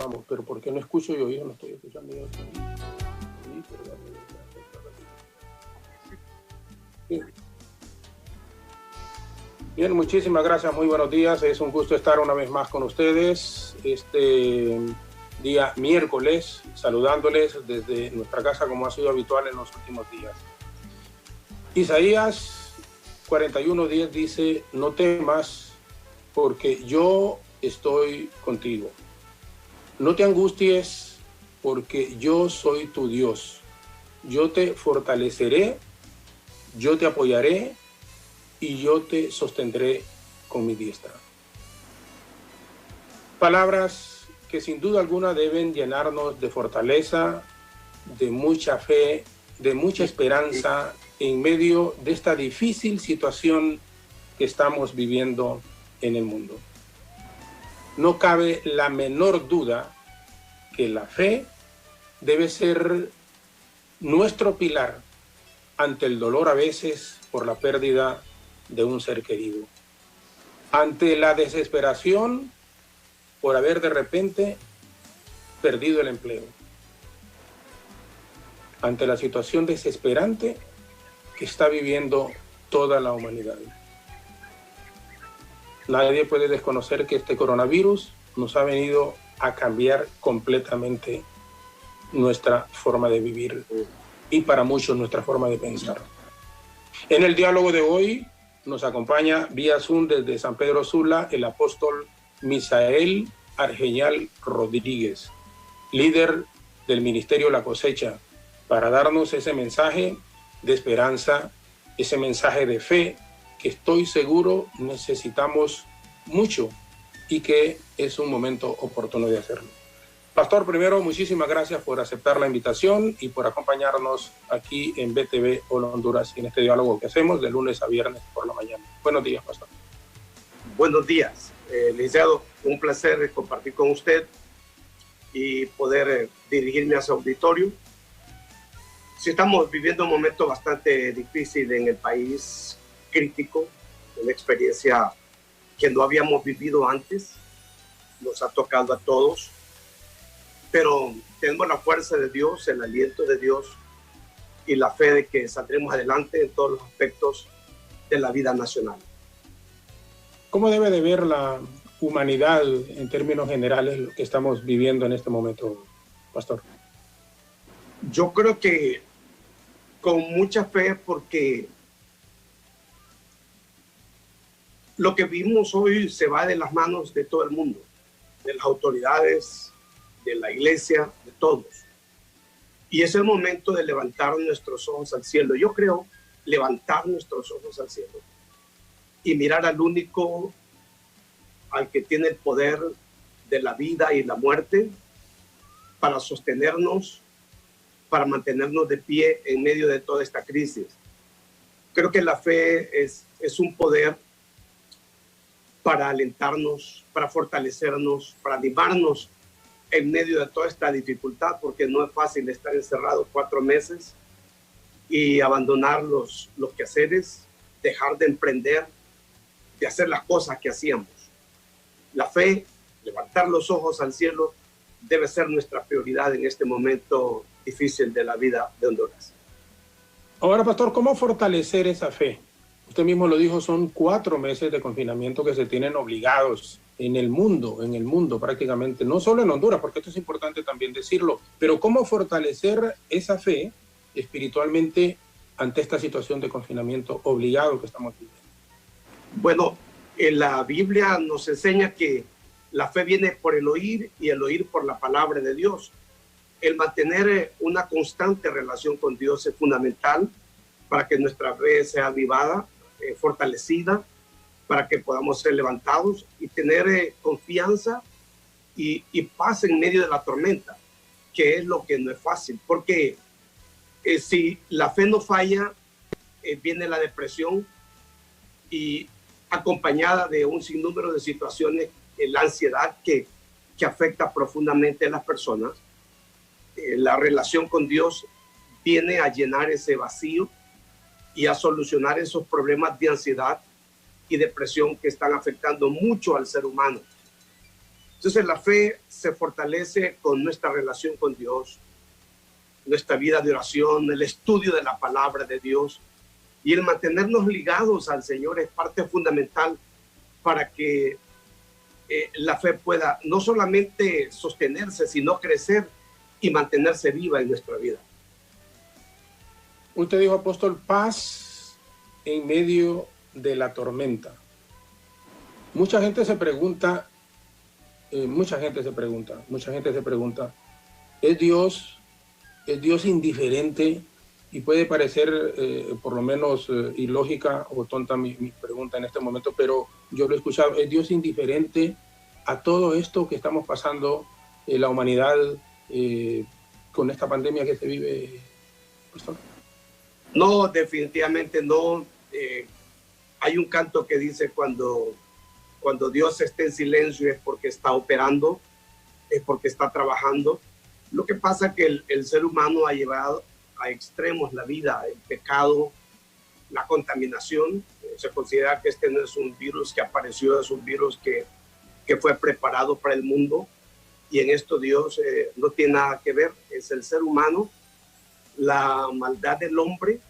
Vamos, pero ¿por qué no escucho yo? Yo no estoy escuchando yo. Bien, muchísimas gracias, muy buenos días. Es un gusto estar una vez más con ustedes este día miércoles, saludándoles desde nuestra casa como ha sido habitual en los últimos días. Isaías 41:10 dice: no temas, porque yo estoy contigo. No te angusties, porque yo soy tu Dios. Yo te fortaleceré, yo te apoyaré y yo te sostendré con mi diestra. Palabras que sin duda alguna deben llenarnos de fortaleza, de mucha fe, de mucha esperanza en medio de esta difícil situación que estamos viviendo en el mundo. No cabe la menor duda que la fe debe ser nuestro pilar ante el dolor a veces por la pérdida de un ser querido, ante la desesperación por haber de repente perdido el empleo, ante la situación desesperante que está viviendo toda la humanidad. Nadie puede desconocer que este coronavirus nos ha venido a cambiar completamente nuestra forma de vivir y para muchos nuestra forma de pensar. En el diálogo de hoy nos acompaña vía Zoom desde San Pedro Sula el apóstol Misael Argeñal Rodríguez, líder del Ministerio La Cosecha, para darnos ese mensaje de esperanza, ese mensaje de fe que estoy seguro necesitamos mucho y que es un momento oportuno de hacerlo. Pastor, primero, muchísimas gracias por aceptar la invitación y por acompañarnos aquí en BTV Hola Honduras en este diálogo que hacemos de lunes a viernes por la mañana. Buenos días, Pastor. Buenos días, licenciado. Un placer compartir con usted y poder dirigirme a su auditorio. Sí, estamos viviendo un momento bastante difícil en el país, crítico, una experiencia que no habíamos vivido antes, nos ha tocado a todos, pero tenemos la fuerza de Dios, el aliento de Dios y la fe de que saldremos adelante en todos los aspectos de la vida nacional. ¿Cómo debe de ver la humanidad en términos generales lo que estamos viviendo en este momento, Pastor? Yo creo que con mucha fe, porque lo que vimos hoy se va de las manos de todo el mundo, de las autoridades, de la iglesia, de todos. Y es el momento de levantar nuestros ojos al cielo. Yo creo levantar nuestros ojos al cielo y mirar al único, al que tiene el poder de la vida y la muerte, para sostenernos, para mantenernos de pie en medio de toda esta crisis. Creo que la fe es un poder para alentarnos, para fortalecernos, para animarnos en medio de toda esta dificultad, porque no es fácil estar encerrado 4 meses y abandonar los quehaceres, dejar de emprender, de hacer las cosas que hacíamos. La fe, levantar los ojos al cielo, debe ser nuestra prioridad en este momento difícil de la vida de Honduras. Ahora, Pastor, ¿cómo fortalecer esa fe? Usted mismo lo dijo, son 4 meses de confinamiento que se tienen obligados en el mundo prácticamente, no solo en Honduras, porque esto es importante también decirlo, pero ¿cómo fortalecer esa fe espiritualmente ante esta situación de confinamiento obligado que estamos viviendo? Bueno, en la Biblia nos enseña que la fe viene por el oír y el oír por la palabra de Dios. El mantener una constante relación con Dios es fundamental para que nuestra fe sea avivada, fortalecida, para que podamos ser levantados y tener confianza y paz en medio de la tormenta, que es lo que no es fácil, porque si la fe no falla, viene la depresión y acompañada de un sinnúmero de situaciones, la ansiedad que afecta profundamente a las personas. La relación con Dios viene a llenar ese vacío y a solucionar esos problemas de ansiedad y depresión que están afectando mucho al ser humano. Entonces la fe se fortalece con nuestra relación con Dios, nuestra vida de oración, el estudio de la palabra de Dios, y el mantenernos ligados al Señor es parte fundamental para que la fe pueda no solamente sostenerse, sino crecer y mantenerse viva en nuestra vida. Usted dijo, apóstol, paz en medio de la tormenta. Mucha gente se pregunta, ¿es Dios indiferente? Y puede parecer por lo menos ilógica o tonta mi pregunta en este momento, pero yo lo he escuchado. ¿Es Dios indiferente a todo esto que estamos pasando, la humanidad, con esta pandemia que se vive, pastor? No, definitivamente no. Hay un canto que dice cuando Dios está en silencio es porque está operando, es porque está trabajando. Lo que pasa es que el ser humano ha llevado a extremos la vida, el pecado, la contaminación. Se considera que este no es un virus que apareció, es un virus que fue preparado para el mundo, y en esto Dios no tiene nada que ver. Es el ser humano, la maldad del hombre,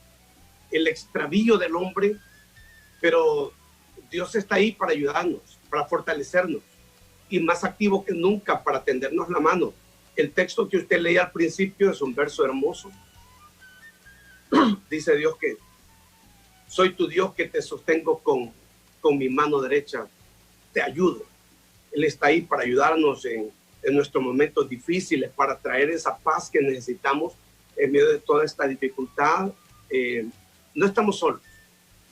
el extravío del hombre, pero Dios está ahí para ayudarnos, para fortalecernos, y más activo que nunca para tendernos la mano. El texto que usted leía al principio es un verso hermoso. Dice Dios que soy tu Dios que te sostengo con mi mano derecha, te ayudo. Él está ahí para ayudarnos en nuestros momentos difíciles, para traer esa paz que necesitamos en medio de toda esta dificultad. No estamos solos,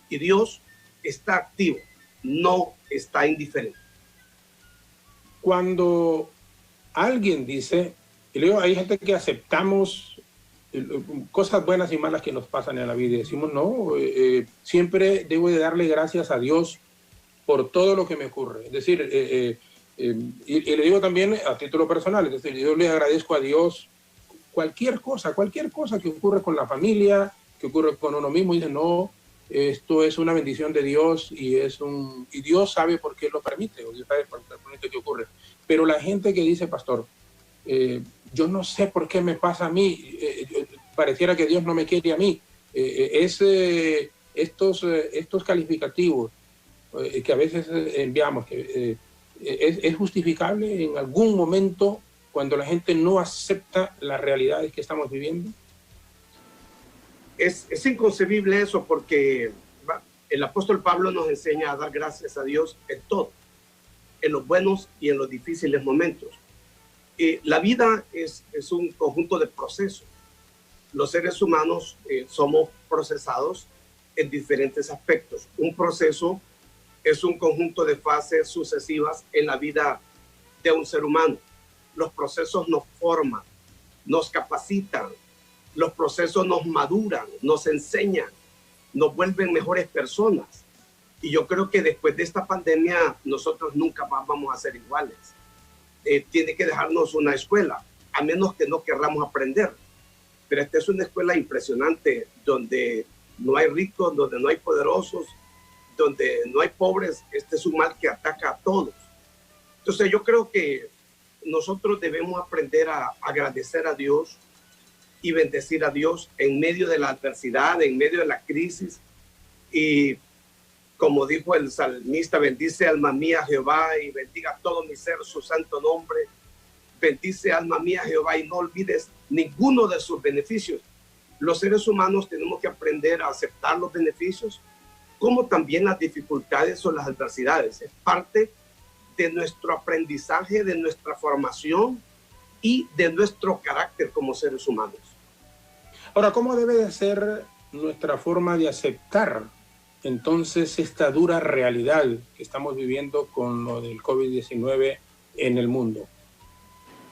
y Dios está activo, no está indiferente. Cuando alguien dice, y luego hay gente que aceptamos cosas buenas y malas que nos pasan en la vida, y decimos, no, siempre debo de darle gracias a Dios por todo lo que me ocurre. Es decir, y le digo también a título personal, es decir, yo le agradezco a Dios cualquier cosa que ocurre con la familia, que ocurre con uno mismo, y dice, no, esto es una bendición de Dios, y Dios sabe por qué lo permite, o Dios sabe por qué permite que ocurre. Pero la gente que dice, pastor, yo no sé por qué me pasa a mí, pareciera que Dios no me quiere a mí, estos calificativos que a veces enviamos, que es justificable en algún momento cuando la gente no acepta las realidades que estamos viviendo. Es inconcebible eso, porque el apóstol Pablo nos enseña a dar gracias a Dios en todo, en los buenos y en los difíciles momentos. La vida es un conjunto de procesos. Los seres humanos somos procesados en diferentes aspectos. Un proceso es un conjunto de fases sucesivas en la vida de un ser humano. Los procesos nos forman, nos capacitan, los procesos nos maduran, nos enseñan, nos vuelven mejores personas. Y yo creo que después de esta pandemia nosotros nunca más vamos a ser iguales. Tiene que dejarnos una escuela, a menos que no querramos aprender. Pero esta es una escuela impresionante, donde no hay ricos, donde no hay poderosos, donde no hay pobres. Este es un mal que ataca a todos. Entonces yo creo que nosotros debemos aprender a agradecer a Dios y bendecir a Dios en medio de la adversidad, en medio de la crisis. Y como dijo el salmista, bendice alma mía Jehová y bendiga todo mi ser su santo nombre. Bendice alma mía Jehová y no olvides ninguno de sus beneficios. Los seres humanos tenemos que aprender a aceptar los beneficios, como también las dificultades o las adversidades. Es parte de nuestro aprendizaje, de nuestra formación y de nuestro carácter como seres humanos. Ahora, ¿cómo debe de ser nuestra forma de aceptar entonces esta dura realidad que estamos viviendo con lo del COVID-19 en el mundo?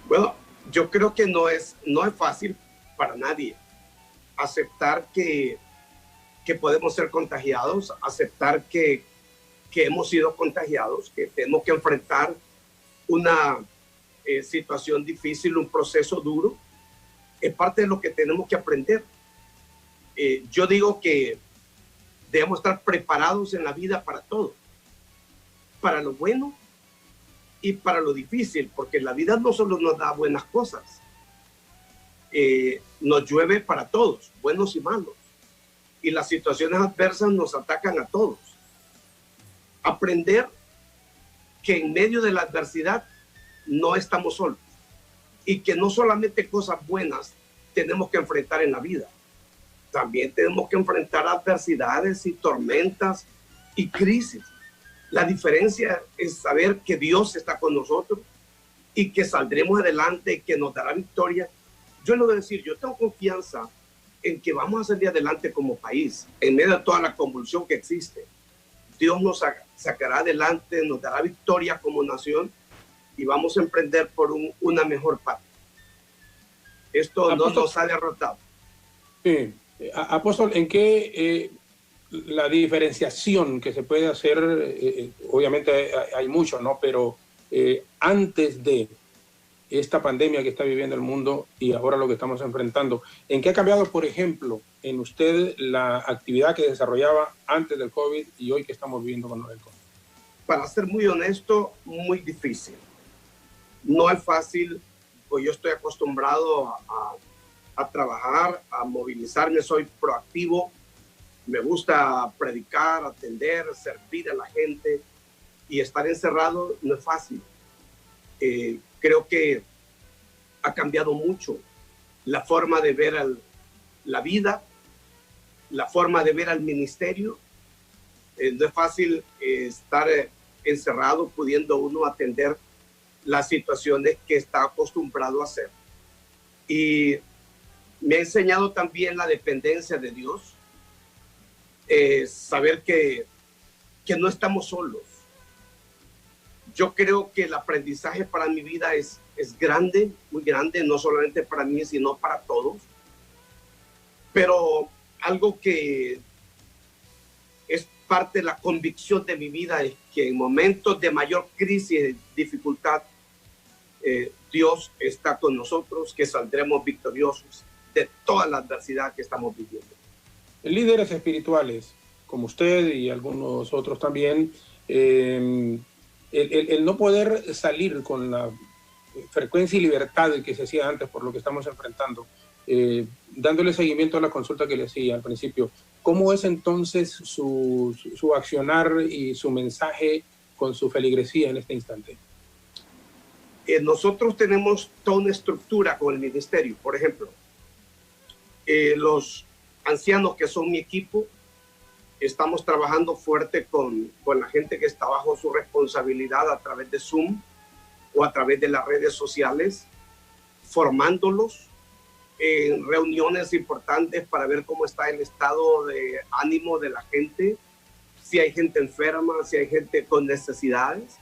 Bueno, yo creo que no es fácil para nadie aceptar que podemos ser contagiados, aceptar que hemos sido contagiados, que tenemos que enfrentar una situación difícil, un proceso duro. Es parte de lo que tenemos que aprender. Yo digo que debemos estar preparados en la vida para todo, para lo bueno y para lo difícil, porque la vida no solo nos da buenas cosas, nos llueve para todos, buenos y malos, y las situaciones adversas nos atacan a todos. Aprender que en medio de la adversidad no estamos solos y que no solamente cosas buenas tenemos que enfrentar en la vida, también tenemos que enfrentar adversidades y tormentas y crisis. La diferencia es saber que Dios está con nosotros y que saldremos adelante, que nos dará victoria. Yo lo voy a decir, yo tengo confianza en que vamos a salir adelante como país, en medio de toda la convulsión que existe. Dios nos sacará adelante, nos dará victoria como nación y vamos a emprender por una mejor paz. Esto no nos ha derrotado. Sí. Apóstol, ¿en qué la diferenciación que se puede hacer, obviamente hay mucho, ¿no? Pero antes de esta pandemia que está viviendo el mundo y ahora lo que estamos enfrentando, ¿en qué ha cambiado, por ejemplo, en usted la actividad que desarrollaba antes del COVID y hoy que estamos viviendo con el COVID? Para ser muy honesto, muy difícil. No es fácil, pues yo estoy acostumbrado a trabajar, a movilizarme, soy proactivo, me gusta predicar, atender, servir a la gente, y estar encerrado no es fácil. Creo que ha cambiado mucho la forma de ver la vida, la forma de ver al ministerio. No es fácil estar encerrado pudiendo uno atender las situaciones que está acostumbrado a hacer. Y me ha enseñado también la dependencia de Dios, saber que no estamos solos. Yo creo que el aprendizaje para mi vida es grande, muy grande, no solamente para mí, sino para todos. Pero algo que es parte de la convicción de mi vida es que en momentos de mayor crisis y dificultad, Dios está con nosotros, que saldremos victoriosos de toda la adversidad que estamos viviendo. Líderes espirituales, como usted y algunos otros también, el no poder salir con la frecuencia y libertad que se hacía antes por lo que estamos enfrentando, dándole seguimiento a la consulta que le hacía al principio, ¿cómo es entonces su accionar y su mensaje con su feligresía en este instante? Nosotros tenemos toda una estructura con el ministerio. Por ejemplo, los ancianos que son mi equipo, estamos trabajando fuerte con la gente que está bajo su responsabilidad a través de Zoom o a través de las redes sociales, formándolos en reuniones importantes para ver cómo está el estado de ánimo de la gente, si hay gente enferma, si hay gente con necesidades.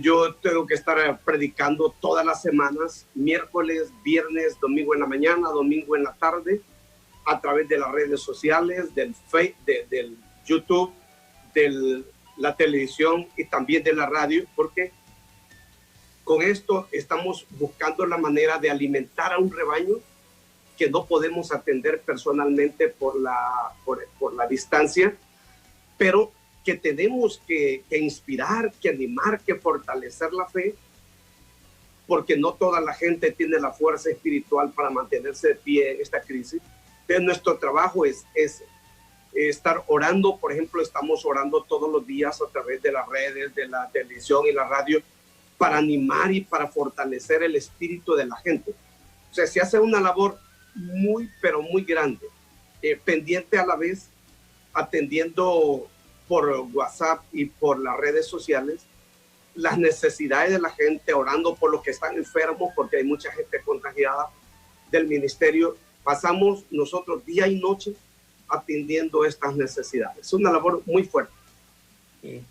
Yo tengo que estar predicando todas las semanas, miércoles, viernes, domingo en la mañana, domingo en la tarde, a través de las redes sociales, del YouTube, de la televisión y también de la radio, porque con esto estamos buscando la manera de alimentar a un rebaño que no podemos atender personalmente por la distancia, pero que tenemos que inspirar, que animar, que fortalecer la fe, porque no toda la gente tiene la fuerza espiritual para mantenerse de pie en esta crisis. Entonces, nuestro trabajo es estar orando. Por ejemplo, estamos orando todos los días a través de las redes, de la televisión y la radio, para animar y para fortalecer el espíritu de la gente. O sea, se hace una labor muy, pero muy grande, pendiente a la vez, atendiendo por WhatsApp y por las redes sociales las necesidades de la gente, orando por los que están enfermos, porque hay mucha gente contagiada del ministerio. Pasamos nosotros día y noche atendiendo estas necesidades. Es una labor muy fuerte. Sí.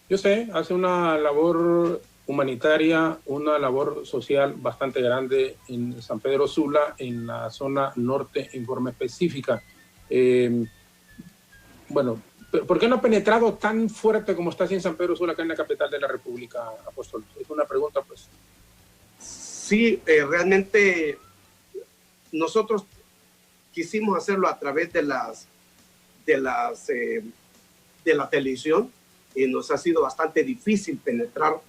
Yo sé, hace una labor humanitaria, una labor social bastante grande en San Pedro Sula, en la zona norte en forma específica. Bueno, ¿por qué no ha penetrado tan fuerte como está así en San Pedro Sula, acá en la capital de la República, Apóstol? Es una pregunta, pues. Sí, realmente nosotros quisimos hacerlo a través de la televisión y nos ha sido bastante difícil penetrar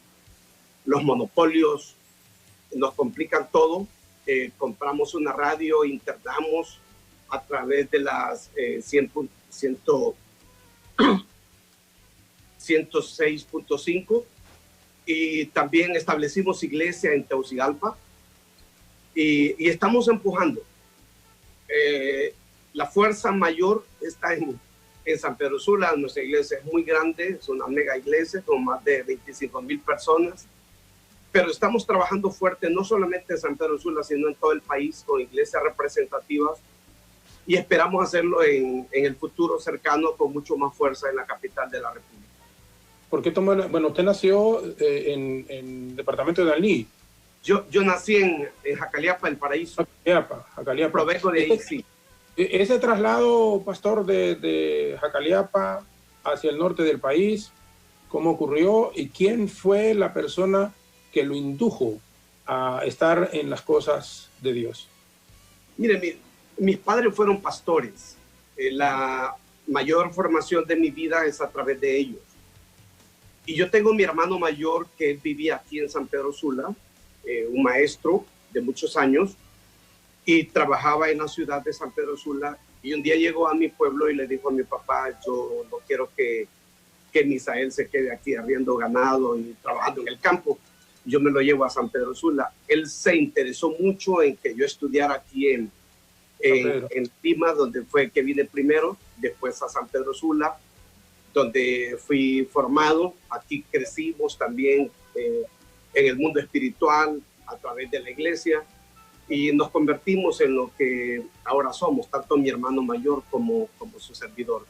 los monopolios nos complican todo. Compramos una radio, internamos a través de las 106.5 y también establecimos iglesia en Tegucigalpa y estamos empujando. La fuerza mayor está en San Pedro Sula. Nuestra iglesia es muy grande, es una mega iglesia con más de 25,000 personas, pero estamos trabajando fuerte no solamente en San Pedro Sula, sino en todo el país con iglesias representativas y esperamos hacerlo en el futuro cercano con mucho más fuerza en la capital de la República. ¿Por qué tomó? Bueno, usted nació en el departamento de Dalí. Yo nací en Jacaliapa, El Paraíso. Jacaliapa. Provengo de ahí, sí. Ese traslado, pastor, de Jacaliapa hacia el norte del país, ¿cómo ocurrió? ¿Y quién fue la persona que lo indujo a estar en las cosas de Dios? Mire, mis padres fueron pastores. La mayor formación de mi vida es a través de ellos. Y yo tengo mi hermano mayor que vivía aquí en San Pedro Sula, un maestro de muchos años, y trabajaba en la ciudad de San Pedro Sula. Y un día llegó a mi pueblo y le dijo a mi papá: yo no quiero que Misael se quede aquí arriendo ganado y trabajando en el campo. Yo me lo llevo a San Pedro Sula. Él se interesó mucho en que yo estudiara aquí en Lima, donde fue que vine primero, después a San Pedro Sula, donde fui formado. Aquí crecimos también en el mundo espiritual a través de la iglesia y nos convertimos en lo que ahora somos, tanto mi hermano mayor como su servidor.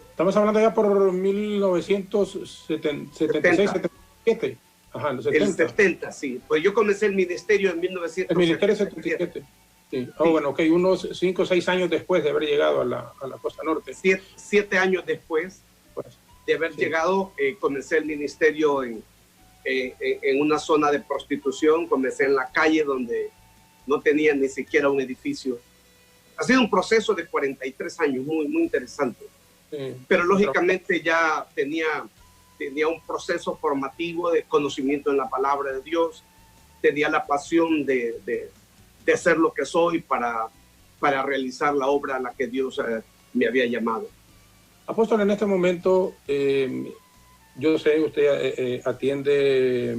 Estamos hablando ya por 1976, 77. Ajá, los 70. El 70, sí. Pues yo comencé el ministerio en 1977. El ministerio 77. Sí. Oh, bueno, ok, unos 5 o 6 años después de haber llegado a la costa norte. 7 años después de haber llegado, comencé el ministerio en una zona de prostitución. Comencé en la calle donde no tenía ni siquiera un edificio. Ha sido un proceso de 43 años muy, muy interesante. Sí. Pero lógicamente ya tenía un proceso formativo de conocimiento en la palabra de Dios. Tenía la pasión de hacer lo que soy para realizar la obra a la que Dios me había llamado. Apóstol, en este momento, yo sé, usted atiende,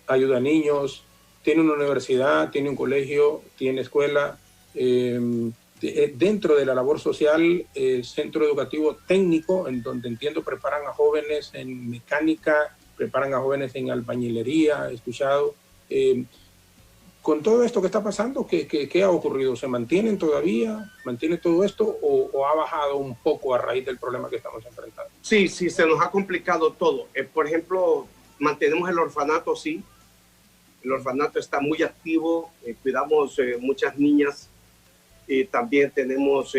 ayuda a niños, tiene una universidad, tiene un colegio, tiene escuela. Dentro de la labor social, centro educativo técnico, en donde entiendo preparan a jóvenes en mecánica, preparan a jóvenes en albañilería, he escuchado. Con todo esto que está pasando, ¿qué ha ocurrido? ¿Se mantienen todavía? ¿Mantiene todo esto o ha bajado un poco a raíz del problema que estamos enfrentando? Sí, se nos ha complicado todo. Por ejemplo, mantenemos el orfanato, sí. El orfanato está muy activo, cuidamos muchas niñas. También tenemos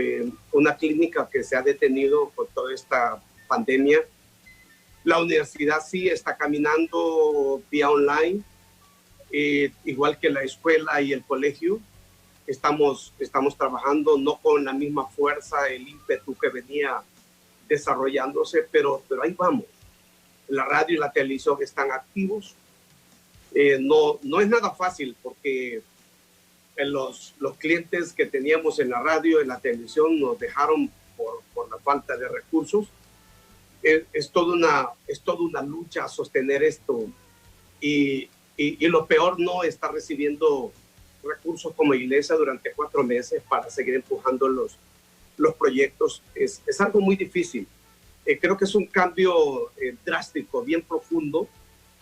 una clínica que se ha detenido por toda esta pandemia. La universidad sí está caminando vía online. Igual que la escuela y el colegio, estamos trabajando no con la misma fuerza, el ímpetu que venía desarrollándose, pero ahí vamos. La radio y la televisión están activos. No es nada fácil porque los clientes que teníamos en la radio y en la televisión nos dejaron por la falta de recursos. Es toda una lucha sostener esto y lo peor, no está recibiendo recursos como iglesia durante 4 meses para seguir empujando los proyectos. Es algo muy difícil. Creo que es un cambio drástico, bien profundo.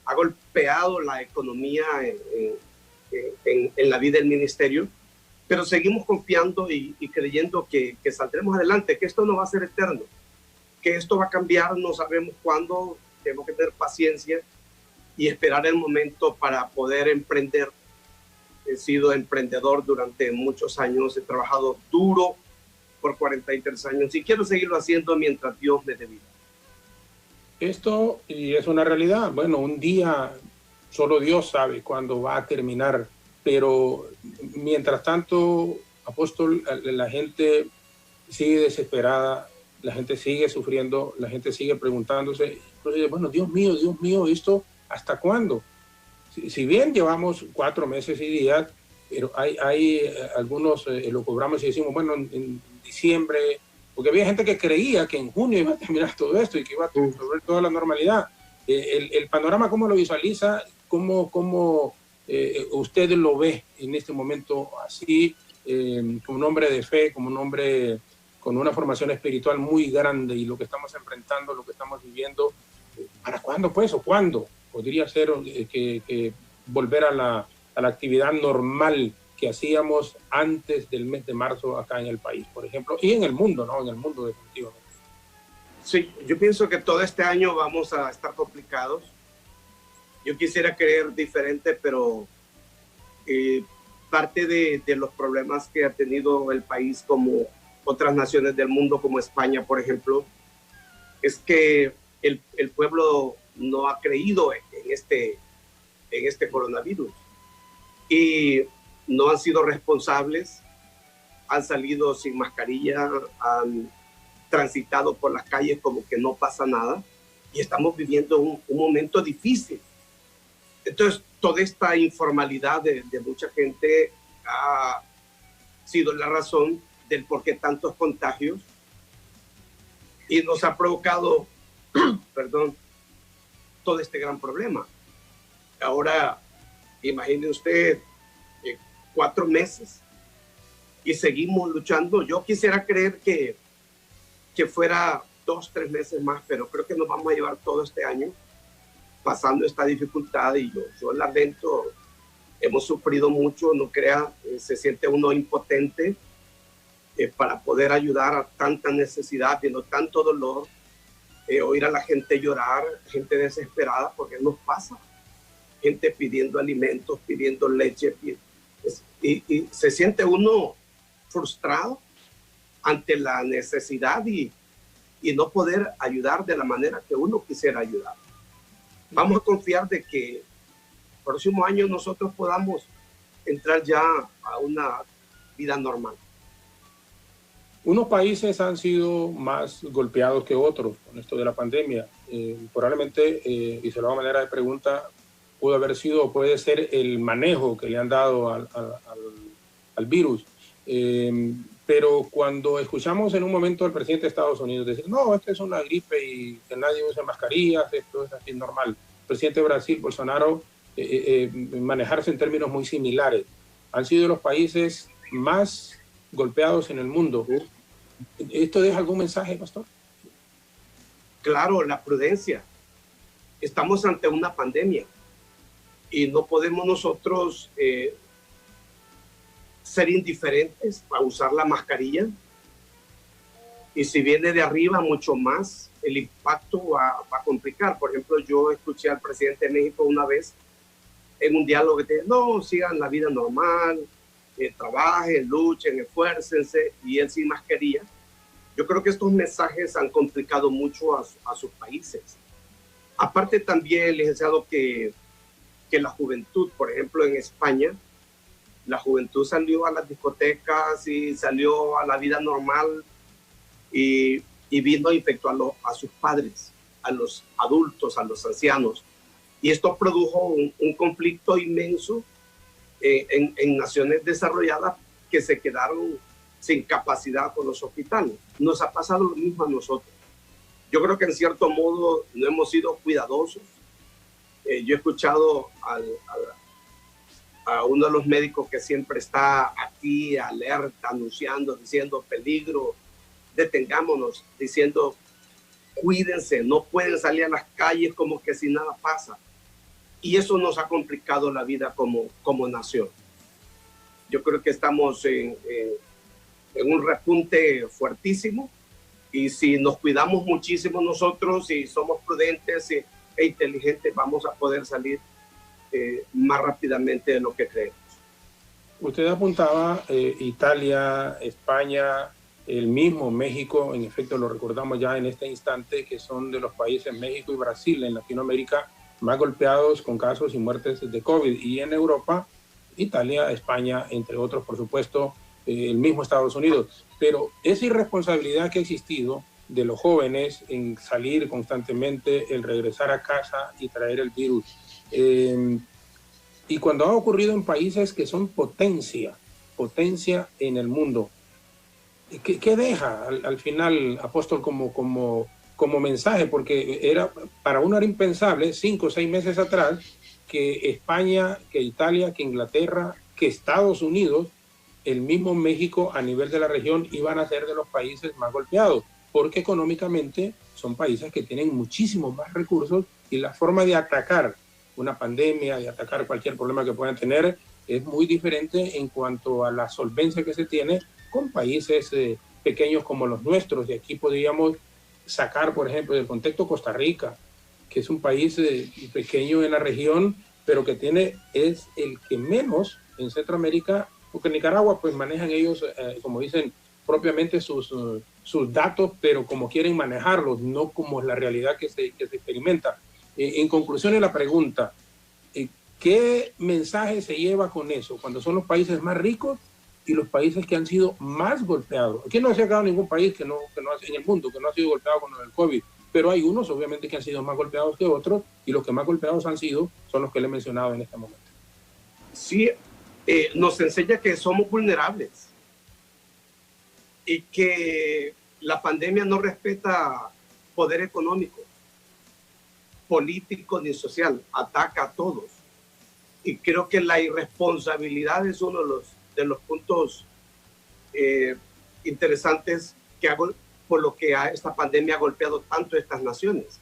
Ha golpeado la economía en la vida del ministerio, pero seguimos confiando y creyendo que saldremos adelante, que esto no va a ser eterno, que esto va a cambiar, no sabemos cuándo. Tenemos que tener paciencia y esperar el momento para poder emprender. He sido emprendedor durante muchos años, he trabajado duro por 43 años y quiero seguirlo haciendo mientras Dios me dé vida. Esto y es una realidad. Bueno, un día solo Dios sabe cuándo va a terminar, pero mientras tanto, apóstol, la gente sigue desesperada, la gente sigue sufriendo, la gente sigue preguntándose, bueno, Dios mío, esto ¿Hasta cuándo? Si bien llevamos 4 meses y días, pero hay algunos, lo cobramos y decimos, bueno, en diciembre, porque había gente que creía que en junio iba a terminar todo esto y que iba a volver toda la normalidad. El panorama, ¿cómo lo visualiza? ¿Cómo usted lo ve en este momento así, como un hombre de fe, como un hombre con una formación espiritual muy grande, y lo que estamos enfrentando, lo que estamos viviendo? ¿Para cuándo, pues, o cuándo podría ser que volver a la actividad normal que hacíamos antes del mes de marzo acá en el país, por ejemplo, y en el mundo, ¿no? En el mundo definitivamente. Sí, yo pienso que todo este año vamos a estar complicados. Yo quisiera creer diferente, pero parte de los problemas que ha tenido el país, como otras naciones del mundo, como España, por ejemplo, es que el pueblo no ha creído en este coronavirus y no han sido responsables, han salido sin mascarilla, han transitado por las calles como que no pasa nada, y estamos viviendo un momento difícil. Entonces, toda esta informalidad de mucha gente ha sido la razón del por qué tantos contagios, y nos ha provocado, perdón, todo este gran problema. Ahora, imagine usted, 4 meses y seguimos luchando. Yo quisiera creer que fuera 2, 3 meses más, pero creo que nos vamos a llevar todo este año pasando esta dificultad, y yo lamento, hemos sufrido mucho, no crea, se siente uno impotente para poder ayudar a tanta necesidad, viendo tanto dolor, oír a la gente llorar, gente desesperada, porque nos pasa, gente pidiendo alimentos, pidiendo leche, y se siente uno frustrado ante la necesidad y no poder ayudar de la manera que uno quisiera ayudar. Vamos a confiar de que el próximo año nosotros podamos entrar ya a una vida normal. Unos países han sido más golpeados que otros con esto de la pandemia. Probablemente, y se lo hago a manera de pregunta, pudo haber sido o puede ser el manejo que le han dado al virus. Pero cuando escuchamos en un momento al presidente de Estados Unidos decir, no, esto es una gripe y que nadie use mascarillas, esto es así normal. El presidente de Brasil, Bolsonaro, manejarse en términos muy similares. Han sido los países más golpeados en el mundo. ¿Esto deja algún mensaje, pastor? Claro, la prudencia. Estamos ante una pandemia y no podemos nosotros ser indiferentes a usar la mascarilla, y si viene de arriba mucho más, el impacto va a complicar. Por ejemplo, yo escuché al presidente de México una vez en un diálogo que dice, no, sigan la vida normal, trabajen, luchen, esfuércense, y él sin mascarilla. Yo creo que estos mensajes han complicado mucho a sus países. Aparte también, licenciado, que la juventud, por ejemplo, en España, la juventud salió a las discotecas y salió a la vida normal y vino a infectar a sus padres, a los adultos, a los ancianos. Y esto produjo un conflicto inmenso en naciones desarrolladas que se quedaron sin capacidad con los hospitales. Nos ha pasado lo mismo a nosotros. Yo creo que en cierto modo no hemos sido cuidadosos. Yo he escuchado a uno de los médicos que siempre está aquí, alerta, anunciando, diciendo peligro, detengámonos, diciendo cuídense, no pueden salir a las calles como que si nada pasa. Y eso nos ha complicado la vida como nación. Yo creo que estamos en un repunte fuertísimo, y si nos cuidamos muchísimo nosotros y somos prudentes e inteligentes, vamos a poder salir más rápidamente de lo que creemos. Usted apuntaba Italia, España, el mismo México, en efecto lo recordamos ya en este instante, que son de los países, México y Brasil en Latinoamérica, más golpeados con casos y muertes de COVID. Y en Europa, Italia, España, entre otros, por supuesto, el mismo Estados Unidos. Pero esa irresponsabilidad que ha existido de los jóvenes en salir constantemente, el regresar a casa y traer el virus. Y cuando ha ocurrido en países que son potencia en el mundo, ¿qué deja al final, Apóstol, como mensaje? Porque para uno era impensable 5 o 6 meses atrás que España, que Italia, que Inglaterra, que Estados Unidos, el mismo México a nivel de la región iban a ser de los países más golpeados, porque económicamente son países que tienen muchísimos más recursos y la forma de atacar una pandemia, de atacar cualquier problema que puedan tener, es muy diferente en cuanto a la solvencia que se tiene con países pequeños como los nuestros. De aquí podríamos sacar, por ejemplo, del contexto Costa Rica, que es un país pequeño en la región, pero que es el que menos en Centroamérica, porque en Nicaragua pues manejan ellos, como dicen, propiamente sus datos, pero como quieren manejarlos, no como es la realidad que se experimenta. En conclusión de la pregunta, ¿qué mensaje se lleva con eso cuando son los países más ricos y los países que han sido más golpeados? Aquí no se ha quedado ningún país en el mundo que no ha sido golpeado con el COVID, pero hay unos obviamente que han sido más golpeados que otros, y los que más golpeados son los que le he mencionado en este momento. Sí, nos enseña que somos vulnerables y que la pandemia no respeta poder económico, político ni social, ataca a todos. Y creo que la irresponsabilidad es uno de los puntos interesantes por lo que esta pandemia ha golpeado tanto a estas naciones.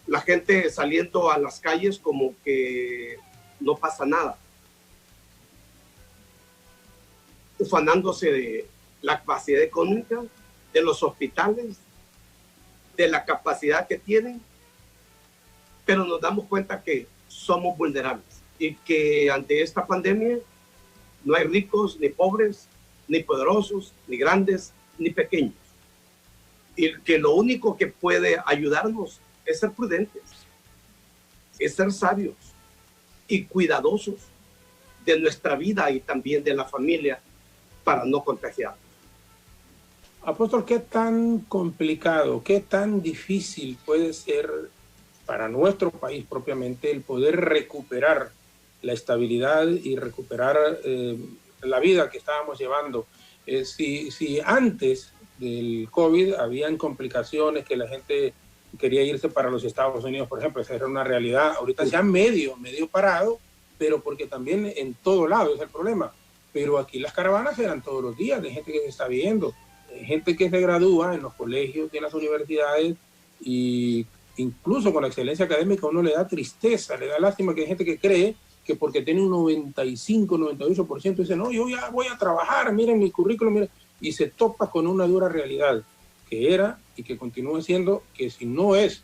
La gente saliendo a las calles como que no pasa nada, ufanándose de la capacidad económica, de los hospitales, de la capacidad que tienen, pero nos damos cuenta que somos vulnerables y que ante esta pandemia no hay ricos ni pobres, ni poderosos, ni grandes, ni pequeños. Y que lo único que puede ayudarnos es ser prudentes, es ser sabios y cuidadosos de nuestra vida y también de la familia para no contagiarnos. Apóstol, ¿qué tan complicado, qué tan difícil puede ser para nuestro país propiamente el poder recuperar la estabilidad y recuperar la vida que estábamos llevando? Si antes del COVID habían complicaciones, que la gente quería irse para los Estados Unidos, por ejemplo, esa era una realidad. Ahorita se ha medio parado, pero porque también en todo lado es el problema. Pero aquí las caravanas eran todos los días de gente que se está viendo, gente que se gradúa en los colegios y en las universidades, y incluso con la excelencia académica uno le da tristeza, le da lástima que hay gente que cree que porque tiene un 95, 98% dice, no, yo ya voy a trabajar, miren mi currículum, miren, y se topa con una dura realidad que era y que continúa siendo que si no es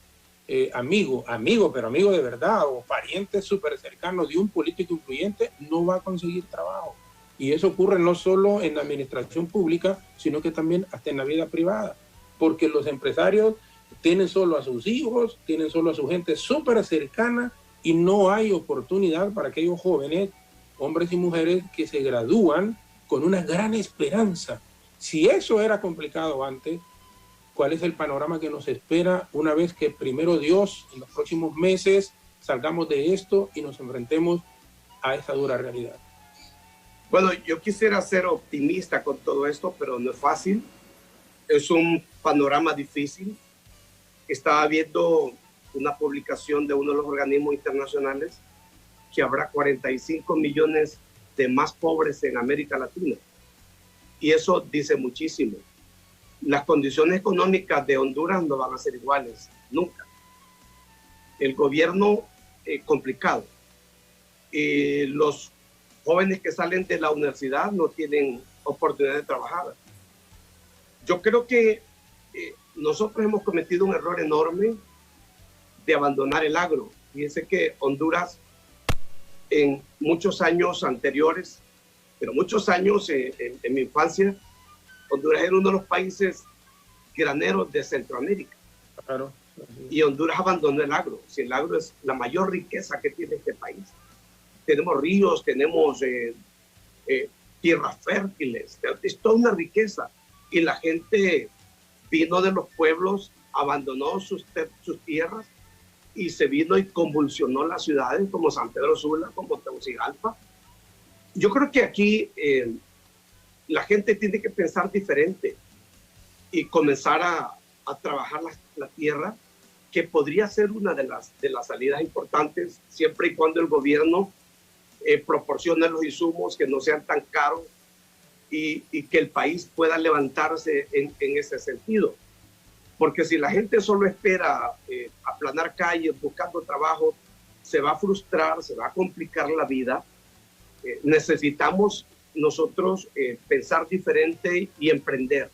amigo, pero amigo de verdad, o pariente súper cercano de un político influyente, no va a conseguir trabajo. Y eso ocurre no solo en la administración pública, sino que también hasta en la vida privada, porque los empresarios tienen solo a sus hijos, tienen solo a su gente súper cercana, y no hay oportunidad para aquellos jóvenes, hombres y mujeres, que se gradúan con una gran esperanza. Si eso era complicado antes, ¿cuál es el panorama que nos espera una vez que primero Dios, en los próximos meses, salgamos de esto y nos enfrentemos a esa dura realidad? Bueno, yo quisiera ser optimista con todo esto, pero no es fácil. Es un panorama difícil. Estaba viendo una publicación de uno de los organismos internacionales que habrá 45 millones de más pobres en América Latina. Y eso dice muchísimo. Las condiciones económicas de Honduras no van a ser iguales, nunca. El gobierno complicado. Los jóvenes que salen de la universidad no tienen oportunidad de trabajar. Yo creo que nosotros hemos cometido un error enorme de abandonar el agro. Fíjense que Honduras en muchos años anteriores, pero muchos años en mi infancia, Honduras era uno de los países graneros de Centroamérica. Claro. Y Honduras abandonó el agro. Si el agro es la mayor riqueza que tiene este país. Tenemos ríos, tenemos tierras fértiles, es toda una riqueza. Y la gente vino de los pueblos, abandonó sus tierras y se vino y convulsionó las ciudades como San Pedro Sula, como Tegucigalpa. Yo creo que aquí la gente tiene que pensar diferente y comenzar a trabajar la tierra, que podría ser una de las salidas importantes, siempre y cuando el gobierno proporcione los insumos que no sean tan caros y que el país pueda levantarse en ese sentido. Porque si la gente solo espera aplanar calles buscando trabajo, se va a frustrar, se va a complicar la vida. Necesitamos nosotros pensar diferente y emprender.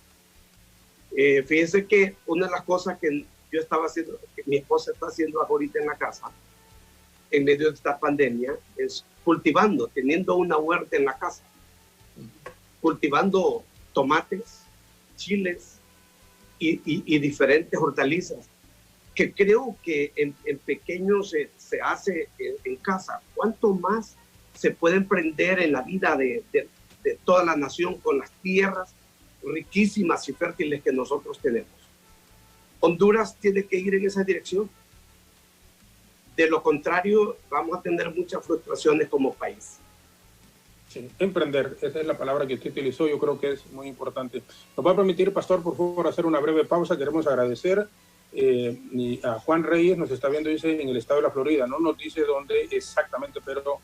Fíjense que una de las cosas que yo estaba haciendo, que mi esposa está haciendo ahorita en la casa, en medio de esta pandemia, es cultivando, teniendo una huerta en la casa, cultivando tomates, chiles y diferentes hortalizas, que creo que en pequeño se hace en casa. ¿Cuánto más se puede emprender en la vida de toda la nación con las tierras riquísimas y fértiles que nosotros tenemos? Honduras tiene que ir en esa dirección. De lo contrario, vamos a tener muchas frustraciones como país. Sí, emprender, esa es la palabra que usted utilizó, yo creo que es muy importante. ¿Nos va a permitir, pastor, por favor, hacer una breve pausa? Queremos agradecer a Juan Reyes, nos está viendo, dice, en el estado de la Florida, no nos dice dónde exactamente, pero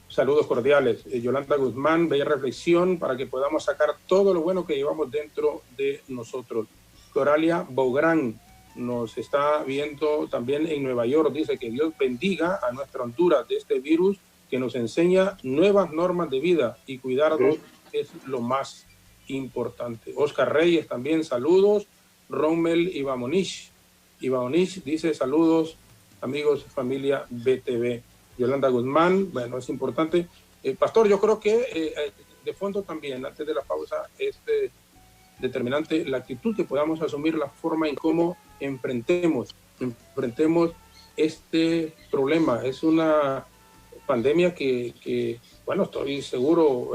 saludos cordiales. Yolanda Guzmán, bella reflexión para que podamos sacar todo lo bueno que llevamos dentro de nosotros. Coralia Bográn nos está viendo también en Nueva York, dice que Dios bendiga a nuestra Honduras de este virus que nos enseña nuevas normas de vida y cuidarnos es lo más importante. Oscar Reyes también, saludos. Rommel Ivamonich dice saludos, amigos, familia BTV. Yolanda Guzmán, bueno, es importante. Pastor, yo creo que de fondo también, antes de la pausa, es determinante la actitud que podamos asumir, la forma en cómo enfrentemos este problema. Es una pandemia que bueno, estoy seguro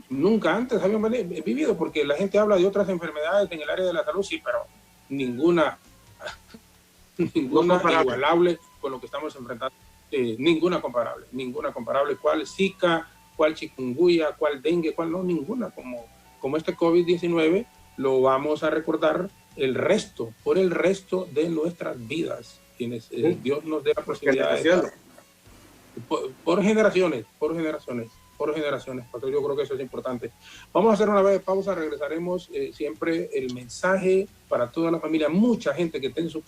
nunca antes habíamos vivido, porque la gente habla de otras enfermedades en el área de la salud, sí, pero ninguna igualable con lo que estamos enfrentando, ninguna comparable, cuál Zika, cuál chikungunya, cuál dengue, cuál no, ninguna como este COVID-19 lo vamos a recordar por el resto de nuestras vidas, quienes Dios nos dé la posibilidad de estar por generaciones, Pastor, yo creo que eso es importante. Vamos a hacer una breve pausa, regresaremos. Siempre el mensaje para toda la familia, mucha gente que está en sus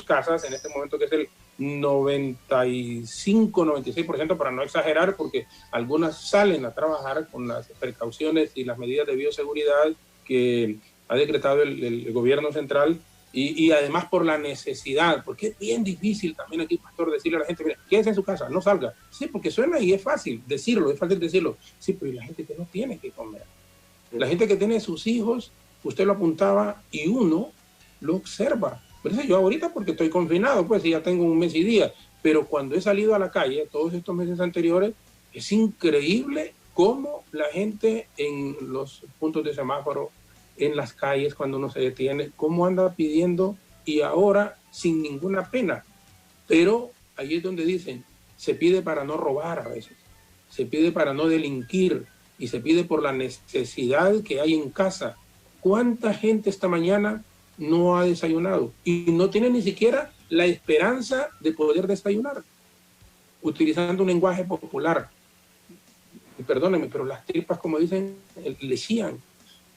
casas en este momento, que es el 95-96%, para no exagerar, porque algunas salen a trabajar con las precauciones y las medidas de bioseguridad que ha decretado el gobierno central, y además por la necesidad, porque es bien difícil también aquí, pastor, decirle a la gente, mira, quédese en su casa, no salga. Sí, porque suena y es fácil decirlo, Sí, pero ¿y la gente que no tiene que comer? La gente que tiene sus hijos, usted lo apuntaba, y uno lo observa. Por eso yo ahorita, porque estoy confinado, pues, y ya tengo un mes y días, pero cuando he salido a la calle, todos estos meses anteriores, es increíble cómo la gente en los puntos de semáforo, en las calles, cuando uno se detiene, cómo anda pidiendo, y ahora sin ninguna pena. Pero ahí es donde dicen, se pide para no robar a veces, se pide para no delinquir, y se pide por la necesidad que hay en casa. ¿Cuánta gente esta mañana no ha desayunado y no tiene ni siquiera la esperanza de poder desayunar? Utilizando un lenguaje popular, y perdónenme, pero las tripas, como dicen, le chían.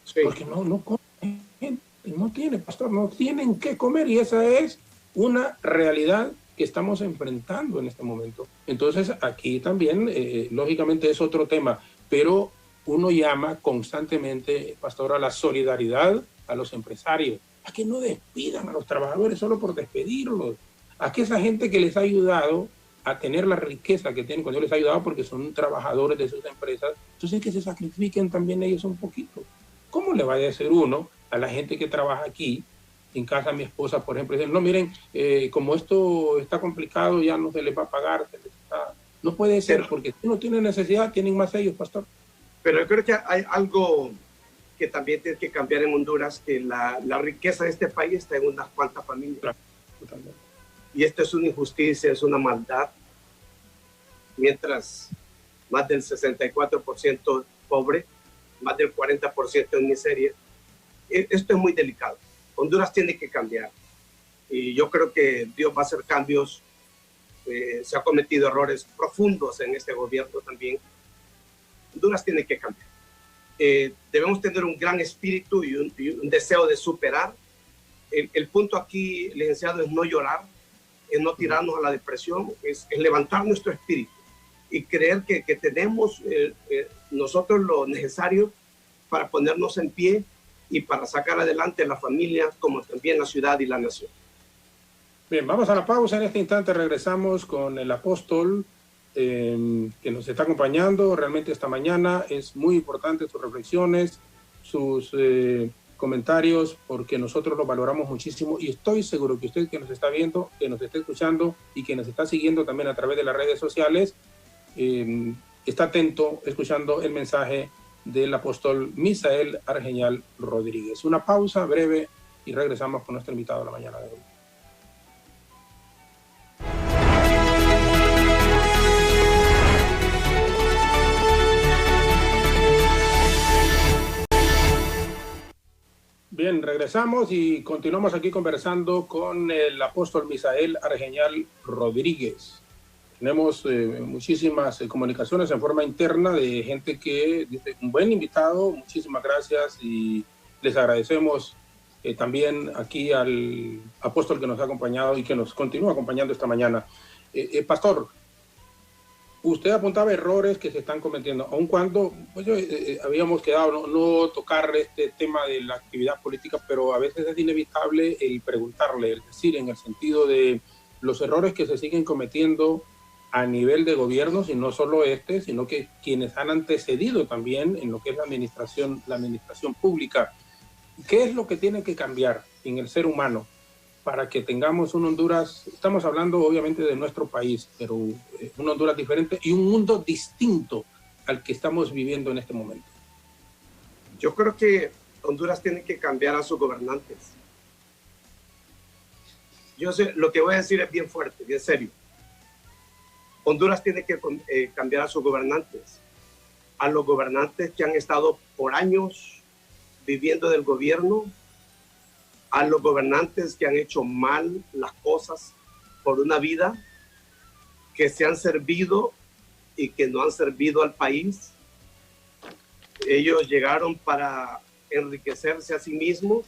Sí. Porque no comen, no tienen, pastor, no tienen que comer, y esa es una realidad que estamos enfrentando en este momento. Entonces aquí también, lógicamente es otro tema, pero uno llama constantemente, pastor, a la solidaridad a los empresarios, a que no despidan a los trabajadores solo por despedirlos, a que esa gente que les ha ayudado a tener la riqueza que tienen, cuando les ha ayudado porque son trabajadores de sus empresas, entonces que se sacrifiquen también ellos un poquito. ¿Cómo le va a decir uno a la gente que trabaja aquí, en casa, mi esposa, por ejemplo, dicen, no, miren, como esto está complicado, ya no se les va a pagar, no puede ser, porque si uno tiene necesidad, tienen más ellos, pastor. Pero yo creo que hay algo que también tiene que cambiar en Honduras, que la riqueza de este país está en unas cuantas familias. Claro. Y esto es una injusticia, es una maldad. Mientras más del 64% pobre, más del 40% en miseria. Esto es muy delicado. Honduras tiene que cambiar. Y yo creo que Dios va a hacer cambios. Se han cometido errores profundos en este gobierno también. Honduras tiene que cambiar. Debemos tener un gran espíritu y un deseo de superar. El punto aquí, licenciado, es no llorar, es no tirarnos a la depresión, es levantar nuestro espíritu y creer que tenemos nosotros lo necesario para ponernos en pie y para sacar adelante la familia, como también la ciudad y la nación. Bien, vamos a la pausa. En este instante regresamos con el apóstol que nos está acompañando realmente esta mañana. Es muy importante sus reflexiones, sus comentarios, porque nosotros los valoramos muchísimo y estoy seguro que usted que nos está viendo, que nos está escuchando y que nos está siguiendo también a través de las redes sociales, está atento escuchando el mensaje del apóstol Misael Argeñal Rodríguez. Una pausa breve y regresamos con nuestro invitado de la mañana de hoy. Bien, regresamos y continuamos aquí conversando con el apóstol Misael Argeñal Rodríguez. Tenemos muchísimas comunicaciones en forma interna de gente que dice, un buen invitado, muchísimas gracias y les agradecemos también aquí al apóstol que nos ha acompañado y que nos continúa acompañando esta mañana. Pastor, usted apuntaba errores que se están cometiendo, aun cuando pues, habíamos quedado no tocar este tema de la actividad política, pero a veces es inevitable el preguntarle, es decir, en el sentido de los errores que se siguen cometiendo a nivel de gobiernos, y no solo sino que quienes han antecedido también en lo que es la administración pública. ¿Qué es lo que tiene que cambiar en el ser humano para que tengamos un Honduras? Estamos hablando obviamente de nuestro país, pero un Honduras diferente y un mundo distinto al que estamos viviendo en este momento. Yo creo que Honduras tiene que cambiar a sus gobernantes. Yo sé, lo que voy a decir es bien fuerte, bien serio. Honduras tiene que cambiar a sus gobernantes, a los gobernantes que han estado por años viviendo del gobierno, a los gobernantes que han hecho mal las cosas por una vida, que se han servido y que no han servido al país. Ellos llegaron para enriquecerse a sí mismos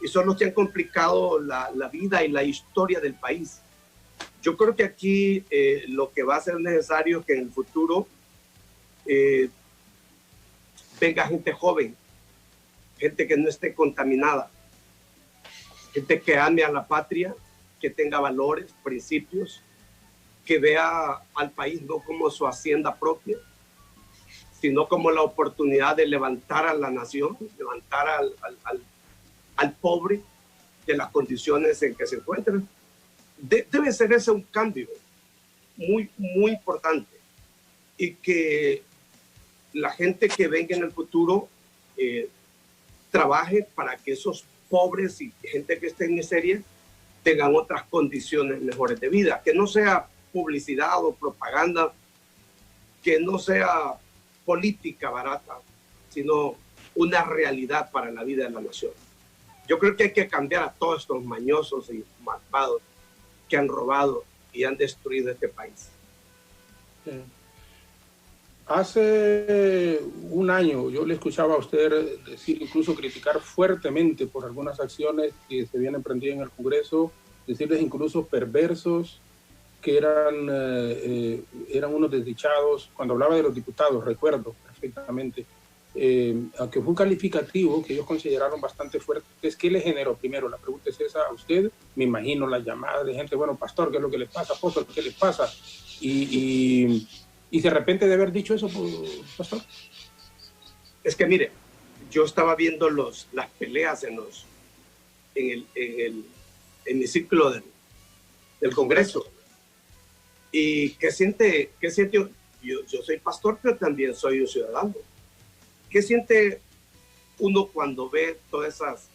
y son los que han complicado la vida y la historia del país. Yo creo que aquí lo que va a ser necesario es que en el futuro venga gente joven, gente que no esté contaminada, gente que ame a la patria, que tenga valores, principios, que vea al país no como su hacienda propia, sino como la oportunidad de levantar a la nación, levantar al pobre de las condiciones en que se encuentran. Debe ser ese un cambio muy, muy importante, y que la gente que venga en el futuro trabaje para que esos pobres y gente que esté en miseria tengan otras condiciones mejores de vida, que no sea publicidad o propaganda, que no sea política barata, sino una realidad para la vida de la nación. Yo creo que hay que cambiar a todos estos mañosos y malvados que han robado y han destruido este país. Hace un año yo le escuchaba a usted decir, incluso criticar fuertemente por algunas acciones que se habían emprendido en el Congreso, decirles incluso perversos, que eran unos desdichados. Cuando hablaba de los diputados, recuerdo perfectamente, aunque fue un calificativo que ellos consideraron bastante fuerte. ¿Qué le generó? Primero, la pregunta es esa a usted. Me imagino las llamadas de gente, bueno, pastor, ¿qué es lo que les pasa? Apóstol, ¿qué les pasa? Y de repente de haber dicho eso, pastor. Es que mire, yo estaba viendo las peleas en el hemiciclo del Congreso. ¿Y qué siente? Yo soy pastor, pero también soy un ciudadano. ¿Qué siente uno cuando ve todas esas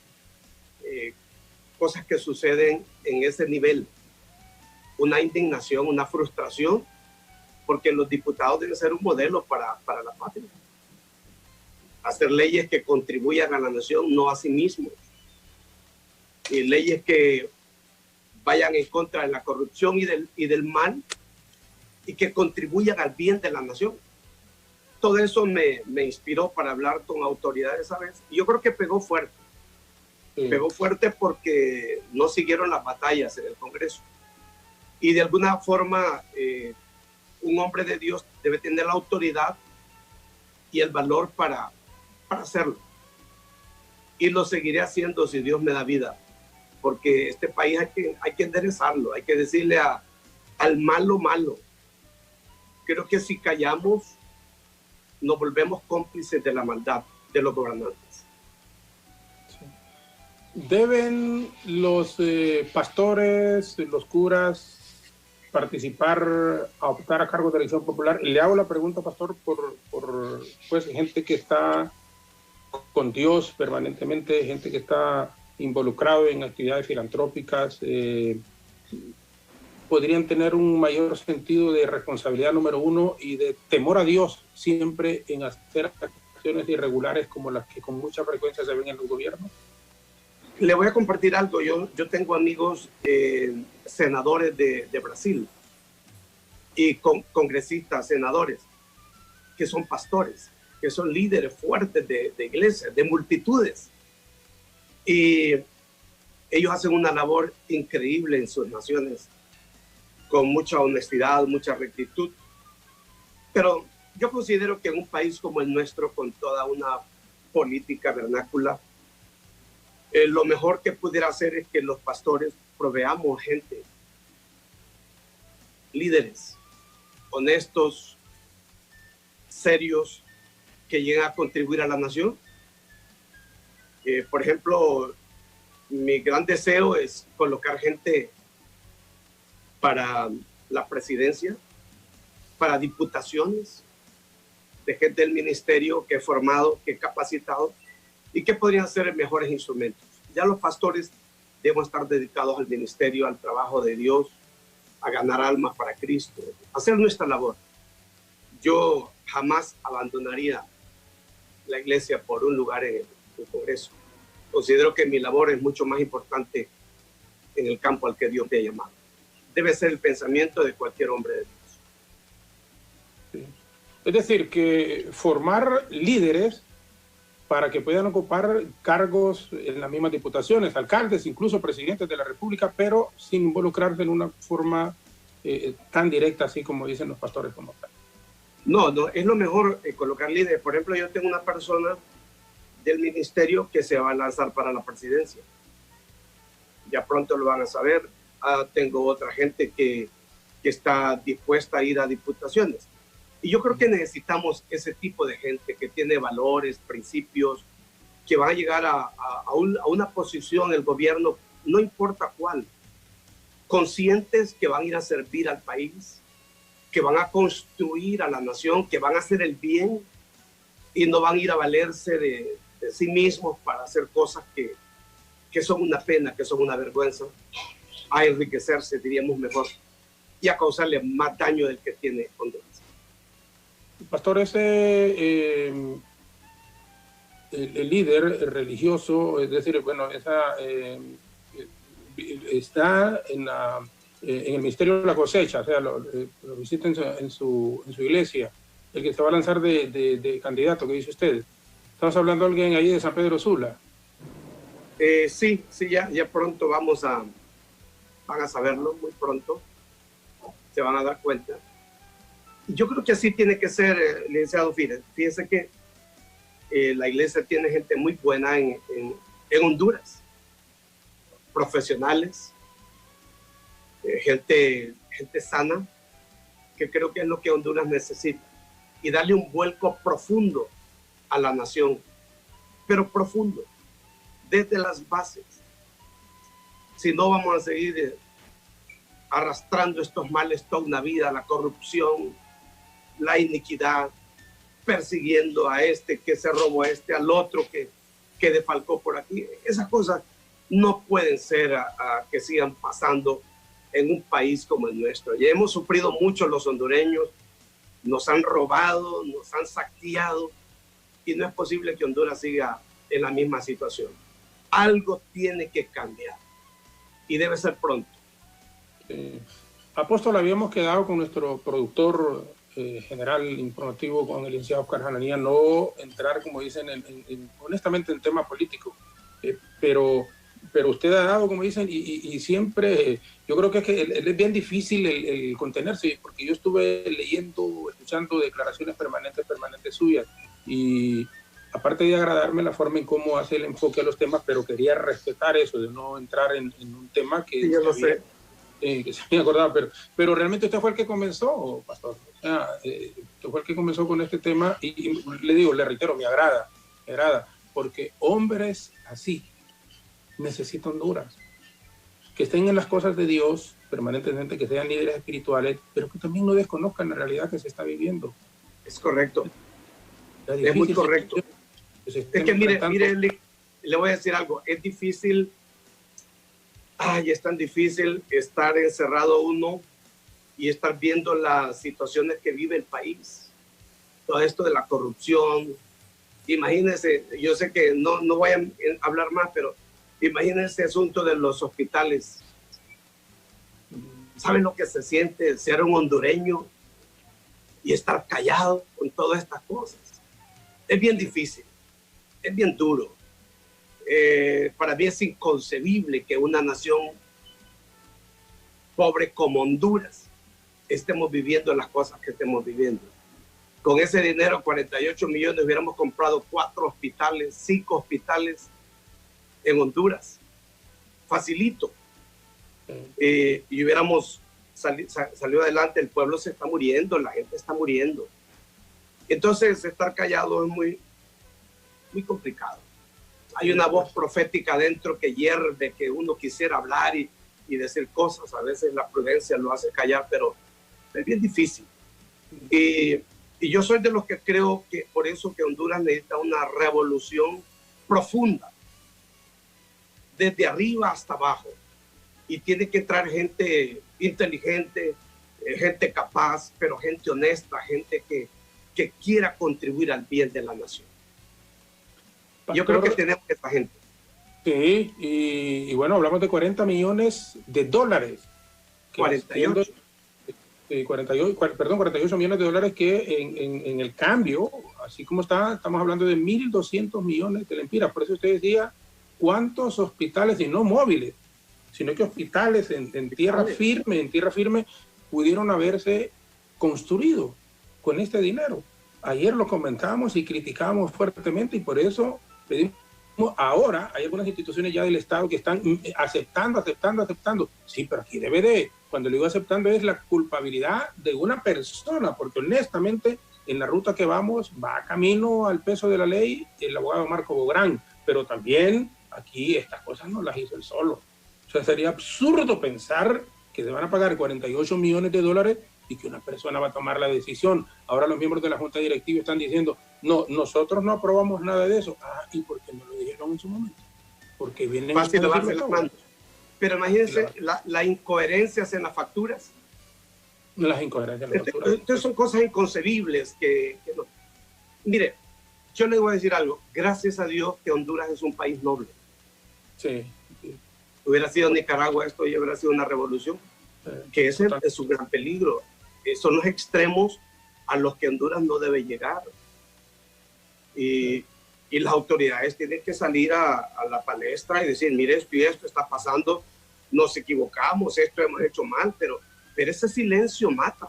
cosas que suceden en ese nivel, una indignación, una frustración, porque los diputados deben ser un modelo para la patria. Hacer leyes que contribuyan a la nación, no a sí mismos. Y leyes que vayan en contra de la corrupción y del mal y que contribuyan al bien de la nación. Todo eso me inspiró para hablar con autoridades esa vez. Y yo creo que pegó fuerte. Sí. Pegó fuerte porque no siguieron las batallas en el Congreso. Y de alguna forma, un hombre de Dios debe tener la autoridad y el valor para hacerlo. Y lo seguiré haciendo si Dios me da vida. Porque este país hay que enderezarlo, hay que decirle al malo, malo. Creo que si callamos, nos volvemos cómplices de la maldad de los gobernantes. ¿Deben los pastores, los curas, participar, a optar a cargos de elección popular? Le hago la pregunta, pastor, por pues, gente que está con Dios permanentemente, gente que está involucrado en actividades filantrópicas, podrían tener un mayor sentido de responsabilidad, número uno, y de temor a Dios siempre en hacer acciones irregulares como las que con mucha frecuencia se ven en los gobiernos. Le voy a compartir algo. Yo tengo amigos senadores de Brasil y congresistas, senadores, que son pastores, que son líderes fuertes de iglesias, de multitudes. Y ellos hacen una labor increíble en sus naciones, con mucha honestidad, mucha rectitud. Pero yo considero que en un país como el nuestro, con toda una política vernácula, lo mejor que pudiera hacer es que los pastores proveamos gente, líderes, honestos, serios, que lleguen a contribuir a la nación. Por ejemplo, mi gran deseo es colocar gente para la presidencia, para diputaciones, de gente del ministerio que he formado, que he capacitado y que podrían ser mejores instrumentos. Ya los pastores debemos estar dedicados al ministerio, al trabajo de Dios, a ganar almas para Cristo, hacer nuestra labor. Yo jamás abandonaría la iglesia por un lugar en el Congreso. Considero que mi labor es mucho más importante en el campo al que Dios me ha llamado. Debe ser el pensamiento de cualquier hombre de Dios. Sí. Es decir, que formar líderes para que puedan ocupar cargos en las mismas diputaciones, alcaldes, incluso presidentes de la República, pero sin involucrarse en una forma tan directa, así como dicen los pastores como tal. No, es lo mejor colocar líderes. Por ejemplo, yo tengo una persona del ministerio que se va a lanzar para la presidencia. Ya pronto lo van a saber. Tengo otra gente que está dispuesta a ir a diputaciones. Y yo creo que necesitamos ese tipo de gente que tiene valores, principios, que van a llegar a una posición en el gobierno, no importa cuál, conscientes que van a ir a servir al país, que van a construir a la nación, que van a hacer el bien y no van a ir a valerse de sí mismos para hacer cosas que son una pena, que son una vergüenza, a enriquecerse, diríamos mejor, y a causarle más daño del que tiene Honduras. Pastor, el líder religioso, es decir, bueno, está en el ministerio de la cosecha, o sea, lo visita en su iglesia, el que se va a lanzar de candidato, que dice usted. Estamos hablando de alguien ahí de San Pedro Sula. Sí, ya pronto van a saberlo, muy pronto, se van a dar cuenta. Yo creo que así tiene que ser, licenciado Fírez. Fíjense que la iglesia tiene gente muy buena en Honduras, profesionales, gente sana, que creo que es lo que Honduras necesita, y darle un vuelco profundo a la nación, pero profundo, desde las bases. Si no, vamos a seguir arrastrando estos males toda una vida, la corrupción, la iniquidad, persiguiendo a este que se robó al otro que defalcó por aquí. Esas cosas no pueden ser que sigan pasando en un país como el nuestro. Ya hemos sufrido mucho los hondureños, nos han robado, nos han saqueado, y no es posible que Honduras siga en la misma situación. Algo tiene que cambiar y debe ser pronto. Apóstol, habíamos quedado con nuestro productor general informativo, con el licenciado Oscar Jananía, no entrar, como dicen, honestamente en tema político, pero usted ha dado, como dicen, y siempre, yo creo que es bien difícil el contenerse, porque yo estuve leyendo, escuchando declaraciones permanentes suyas, y aparte de agradarme la forma en cómo hace el enfoque a los temas, pero quería respetar eso, de no entrar en un tema que... Sí, yo lo sé. Que se me acordaba, pero realmente usted fue el que comenzó, pastor. O sea, usted fue el que comenzó con este tema y le digo, le reitero, me agrada, porque hombres así necesitan Honduras, que estén en las cosas de Dios permanentemente, que sean líderes espirituales, pero que también no desconozcan la realidad que se está viviendo. Es correcto. Es muy correcto. Es que mire, le voy a decir algo, es difícil. Ay, es tan difícil estar encerrado uno y estar viendo las situaciones que vive el país. Todo esto de la corrupción. Imagínense, yo sé que no voy a hablar más, pero imagínense el asunto de los hospitales. ¿Saben lo que se siente ser un hondureño y estar callado con todas estas cosas? Es bien difícil, es bien duro. Para mí es inconcebible que una nación pobre como Honduras estemos viviendo las cosas que estemos viviendo. Con ese dinero, 48 millones, hubiéramos comprado 4 hospitales, 5 hospitales en Honduras. Facilito. Y hubiéramos salido adelante. El pueblo se está muriendo, la gente está muriendo. Entonces, estar callado es muy, muy complicado. Hay una voz profética adentro que hierve, que uno quisiera hablar y decir cosas. A veces la prudencia lo hace callar, pero es bien difícil. Y yo soy de los que creo que por eso que Honduras necesita una revolución profunda, desde arriba hasta abajo. Y tiene que entrar gente inteligente, gente capaz, pero gente honesta, gente que quiera contribuir al bien de la nación. Yo creo que tenemos esa gente. Sí, y bueno, hablamos de 40 millones de dólares. 48. 48 millones de dólares que en el cambio, así como está, estamos hablando de 1.200 millones de lempiras. Por eso usted decía, ¿cuántos hospitales, y no móviles, sino que hospitales en tierra firme, pudieron haberse construido con este dinero? Ayer lo comentábamos y criticábamos fuertemente, y por eso pedimos, ahora hay algunas instituciones ya del Estado que están aceptando. Sí, pero aquí debe de, cuando le digo aceptando, es la culpabilidad de una persona, porque honestamente en la ruta que vamos va camino al peso de la ley el abogado Marco Bográn, pero también aquí estas cosas no las hizo él solo. O sea, sería absurdo pensar que se van a pagar 48 millones de dólares y que una persona va a tomar la decisión. Ahora los miembros de la Junta Directiva están diciendo, no, nosotros no aprobamos nada de eso. ¿Y por qué no lo dijeron en su momento? Porque vienen... Fácil lavarse las manos. Pero imagínense la incoherencias en las facturas. Las incoherencias en las facturas. Entonces son cosas inconcebibles que no. Mire, yo le voy a decir algo. Gracias a Dios que Honduras es un país noble. Sí. Hubiera sido Nicaragua esto y hubiera sido una revolución. Que ese es un gran peligro. Son los extremos a los que Honduras no debe llegar. Y las autoridades tienen que salir a la palestra y decir, mire, esto y esto está pasando, nos equivocamos, esto hemos hecho mal, pero ese silencio mata.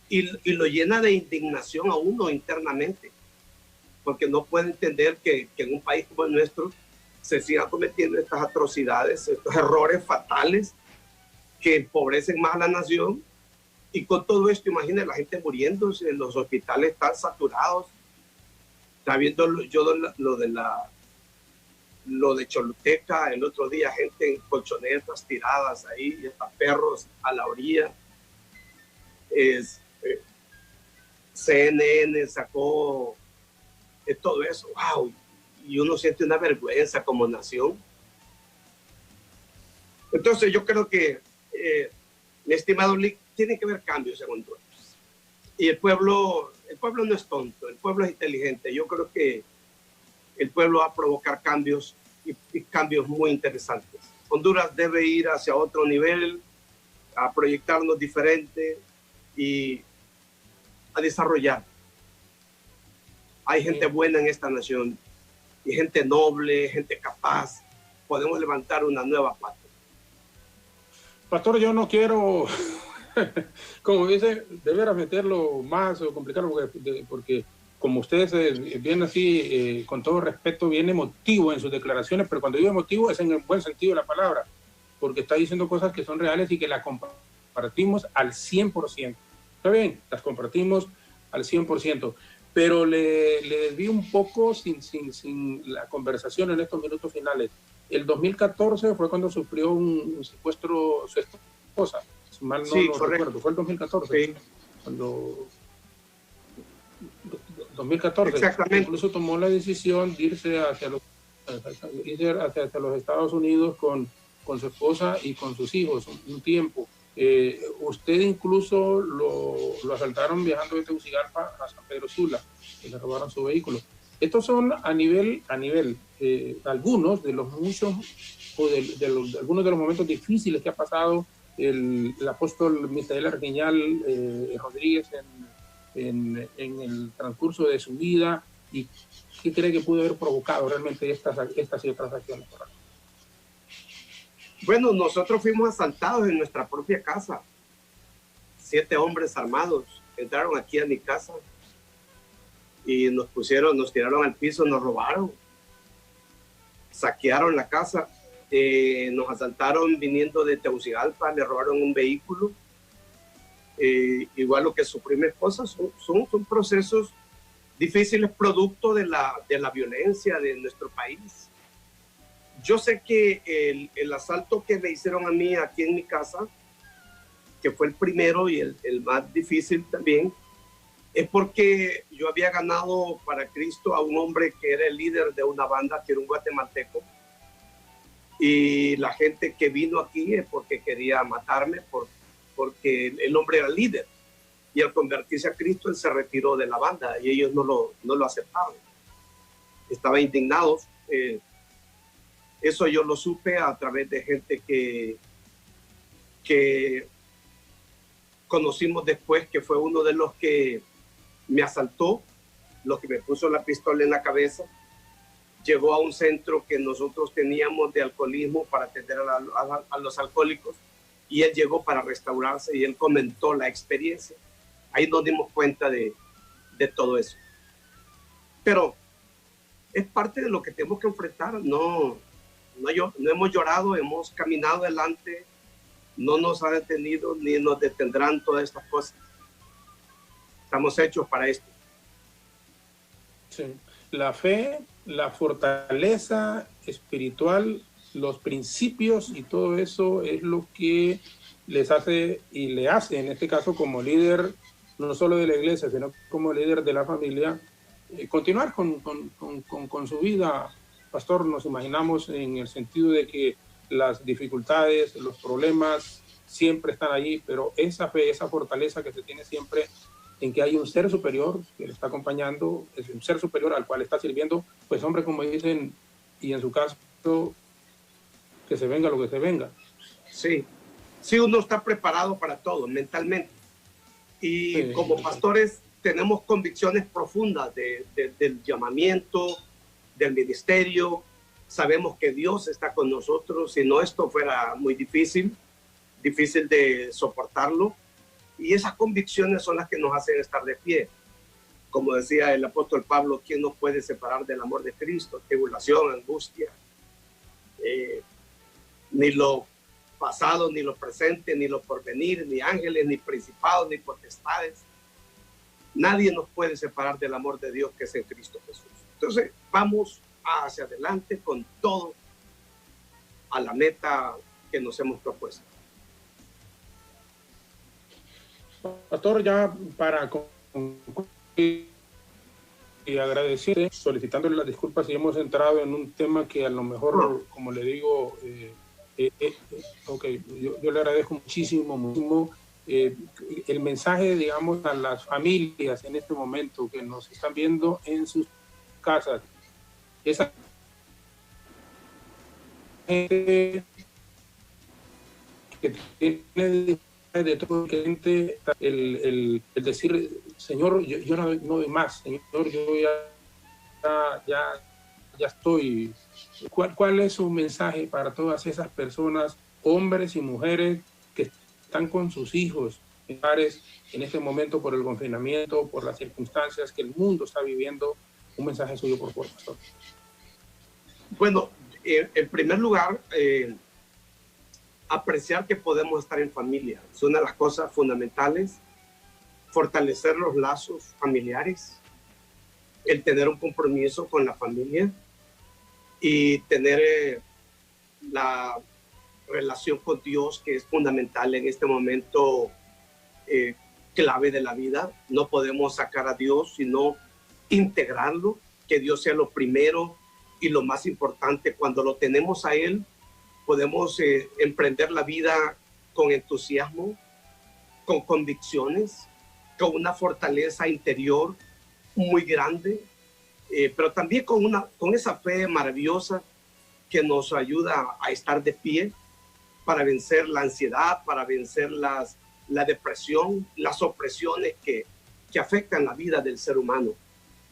Y lo llena de indignación a uno internamente, porque no puede entender que en un país como el nuestro se sigan cometiendo estas atrocidades, estos errores fatales que empobrecen más a la nación. Y con todo esto, imagínense la gente muriéndose, los hospitales están saturados. Está viendo yo lo de Choluteca el otro día, gente en colchonetas tiradas ahí, y hasta perros a la orilla. CNN sacó todo eso. ¡Wow! y uno siente una vergüenza como nación. Entonces yo creo que, mi estimado Lick, tiene que haber cambios en Honduras. Y el pueblo no es tonto, el pueblo es inteligente. Yo creo que el pueblo va a provocar cambios y cambios muy interesantes. Honduras debe ir hacia otro nivel, a proyectarnos diferente y a desarrollar. Hay gente buena en esta nación y gente noble, gente capaz. Podemos levantar una nueva patria. Pastor, yo no quiero, como dice, de veras meterlo más o complicarlo, porque como ustedes bien así, con todo respeto, bien emotivo en sus declaraciones, pero cuando digo emotivo es en el buen sentido de la palabra, porque está diciendo cosas que son reales y que las compartimos al 100%. Está bien, las compartimos al 100%, pero le desví un poco sin la conversación en estos minutos finales. El 2014 fue cuando sufrió un secuestro su esposa, si mal no lo recuerdo, fue el 2014. Sí. Cuando 2014, exactamente. Incluso tomó la decisión de irse hacia los Estados Unidos con su esposa y con sus hijos un tiempo. Usted incluso lo asaltaron viajando de Tegucigalpa a San Pedro Sula, y le robaron su vehículo. Estos son a nivel algunos de los muchos, o de algunos de los momentos difíciles que ha pasado el apóstol Misael Arguiñal Rodríguez en el transcurso de su vida, y qué cree que pudo haber provocado realmente estas y otras acciones. Bueno, nosotros fuimos asaltados en nuestra propia casa. 7 hombres armados entraron aquí a mi casa y nos tiraron al piso, nos robaron, saquearon la casa, nos asaltaron viniendo de Tegucigalpa, le robaron un vehículo. Igual lo que sufrió mi esposa, son procesos difíciles producto de la violencia de nuestro país. Yo sé que el asalto que me hicieron a mí aquí en mi casa, que fue el primero y el más difícil también, es porque yo había ganado para Cristo a un hombre que era el líder de una banda, que era un guatemalteco, y la gente que vino aquí es porque quería matarme, porque el hombre era líder, y al convertirse a Cristo él se retiró de la banda y ellos no lo aceptaron. Estaban indignados. Eso yo lo supe a través de gente que conocimos después, que fue uno de los que me asaltó, los que me puso la pistola en la cabeza. Llegó a un centro que nosotros teníamos de alcoholismo para atender a los alcohólicos, y él llegó para restaurarse y él comentó la experiencia. Ahí nos dimos cuenta de todo eso. Pero es parte de lo que tenemos que enfrentar. No hemos llorado, hemos caminado adelante, no nos ha detenido ni nos detendrán todas estas cosas. Estamos hechos para esto. Sí. La fe, la fortaleza espiritual, los principios y todo eso es lo que les hace y le hace, en este caso como líder, no solo de la iglesia, sino como líder de la familia, continuar con su vida. Pastor, nos imaginamos en el sentido de que las dificultades, los problemas siempre están allí, pero esa fe, esa fortaleza que se tiene siempre en que hay un ser superior que le está acompañando, es un ser superior al cual está sirviendo, pues hombre, como dicen, y en su caso, que se venga lo que se venga. Sí, sí, uno está preparado para todo mentalmente. Y sí, como pastores tenemos convicciones profundas del llamamiento, del ministerio. Sabemos que Dios está con nosotros. Si no, esto fuera muy difícil de soportarlo. Y esas convicciones son las que nos hacen estar de pie. Como decía el apóstol Pablo, ¿quién nos puede separar del amor de Cristo? Tribulación, angustia, ni lo pasado, ni lo presente, ni lo porvenir, ni ángeles, ni principados, ni potestades. Nadie nos puede separar del amor de Dios que es en Cristo Jesús. Entonces, vamos hacia adelante con todo a la meta que nos hemos propuesto. Pastor, ya para concluir, y agradecerle, solicitándole las disculpas si hemos entrado en un tema que a lo mejor, como le digo, yo le agradezco muchísimo, muchísimo el mensaje, digamos, a las familias en este momento que nos están viendo en sus casas. Esa gente que tiene de todo el cliente el decir, Señor, yo no doy más, Señor, yo ya estoy. ¿Cuál es su mensaje para todas esas personas, hombres y mujeres, que están con sus hijos en este momento por el confinamiento, por las circunstancias que el mundo está viviendo? Un mensaje suyo, por favor, pastor. Bueno, en primer lugar, apreciar que podemos estar en familia. Es una de las cosas fundamentales. Fortalecer los lazos familiares, el tener un compromiso con la familia y tener la relación con Dios, que es fundamental en este momento clave de la vida. No podemos sacar a Dios, sino integrarlo, que Dios sea lo primero y lo más importante. Cuando lo tenemos a Él, podemos emprender la vida con entusiasmo, con convicciones, con una fortaleza interior muy grande, pero también con esa fe maravillosa que nos ayuda a estar de pie para vencer la ansiedad, para vencer la depresión, las opresiones que afectan la vida del ser humano.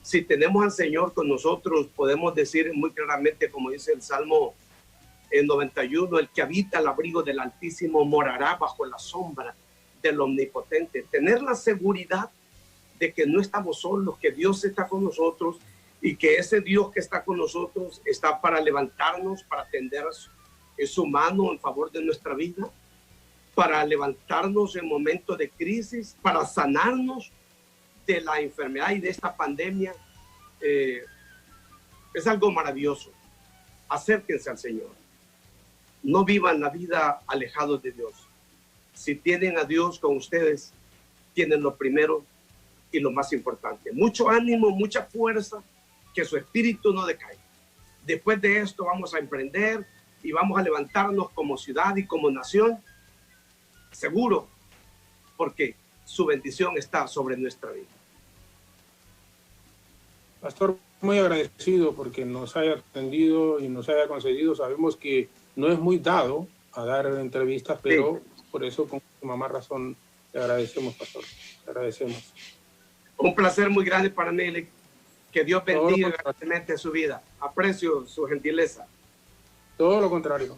Si tenemos al Señor con nosotros, podemos decir muy claramente, como dice el Salmo 91, el que habita al abrigo del Altísimo morará bajo la sombra del Omnipotente. Tener la seguridad de que no estamos solos, que Dios está con nosotros y que ese Dios que está con nosotros está para levantarnos, para tender su mano en favor de nuestra vida, para levantarnos en momentos de crisis, para sanarnos de la enfermedad y de esta pandemia. Es algo maravilloso. Acérquense al Señor. No vivan la vida alejados de Dios. Si tienen a Dios con ustedes, tienen lo primero y lo más importante. Mucho ánimo, mucha fuerza, que su espíritu no decaiga. Después de esto vamos a emprender y vamos a levantarnos como ciudad y como nación, seguro, porque su bendición está sobre nuestra vida. Pastor, muy agradecido porque nos haya atendido y nos haya concedido. Sabemos que no es muy dado a dar entrevistas, pero sí, por eso con más razón le agradecemos, pastor. Le agradecemos. Un placer muy grande para mí. Que Dios bendiga grandemente su vida. Aprecio su gentileza. Todo lo contrario,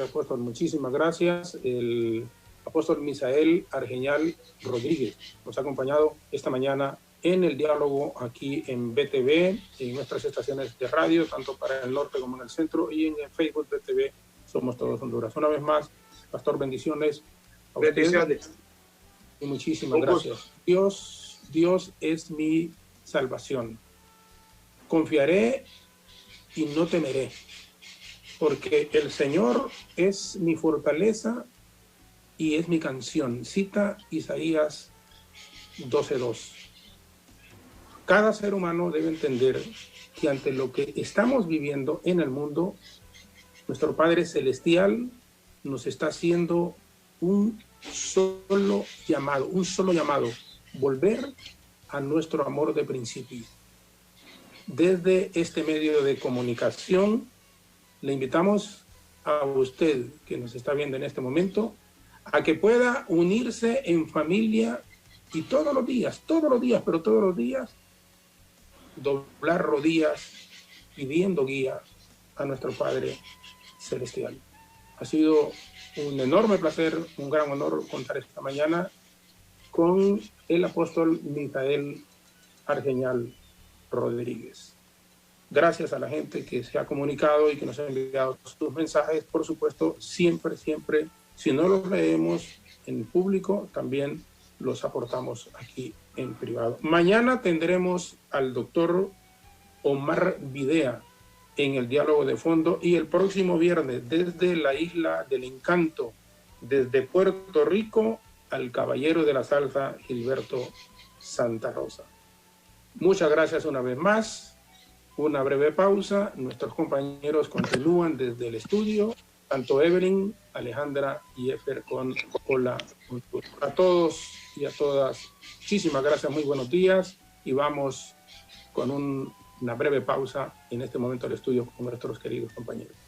apóstol. Muchísimas gracias. El apóstol Misael Argeñal Rodríguez nos ha acompañado esta mañana en el diálogo aquí en BTV, en nuestras estaciones de radio, tanto para el norte como en el centro, y en el Facebook BTV Somos Todos Honduras. Una vez más, pastor, bendiciones a bendiciones. Y muchísimas gracias. Dios es mi salvación. Confiaré y no temeré, porque el Señor es mi fortaleza y es mi canción. Cita Isaías 12:2. Cada ser humano debe entender que ante lo que estamos viviendo en el mundo, nuestro Padre Celestial nos está haciendo un solo llamado, volver a nuestro amor de principio. Desde este medio de comunicación, le invitamos a usted que nos está viendo en este momento a que pueda unirse en familia y todos los días, doblar rodillas pidiendo guía a nuestro Padre Celestial. Ha sido un enorme placer, un gran honor contar esta mañana con el apóstol Misael Argeñal Rodríguez. Gracias a la gente que se ha comunicado y que nos ha enviado sus mensajes. Por supuesto, siempre, si no los leemos en público, también los aportamos aquí en privado. Mañana tendremos al doctor Omar Videa en el diálogo de fondo, y el próximo viernes desde la Isla del Encanto, desde Puerto Rico, al caballero de la salsa Gilberto Santa Rosa. Muchas gracias una vez más. Una breve pausa. Nuestros compañeros continúan desde el estudio, tanto Evelyn, Alejandra y Efer con Hola. A todos y a todas, muchísimas gracias, muy buenos días, y vamos con una breve pausa en este momento al estudio con nuestros queridos compañeros.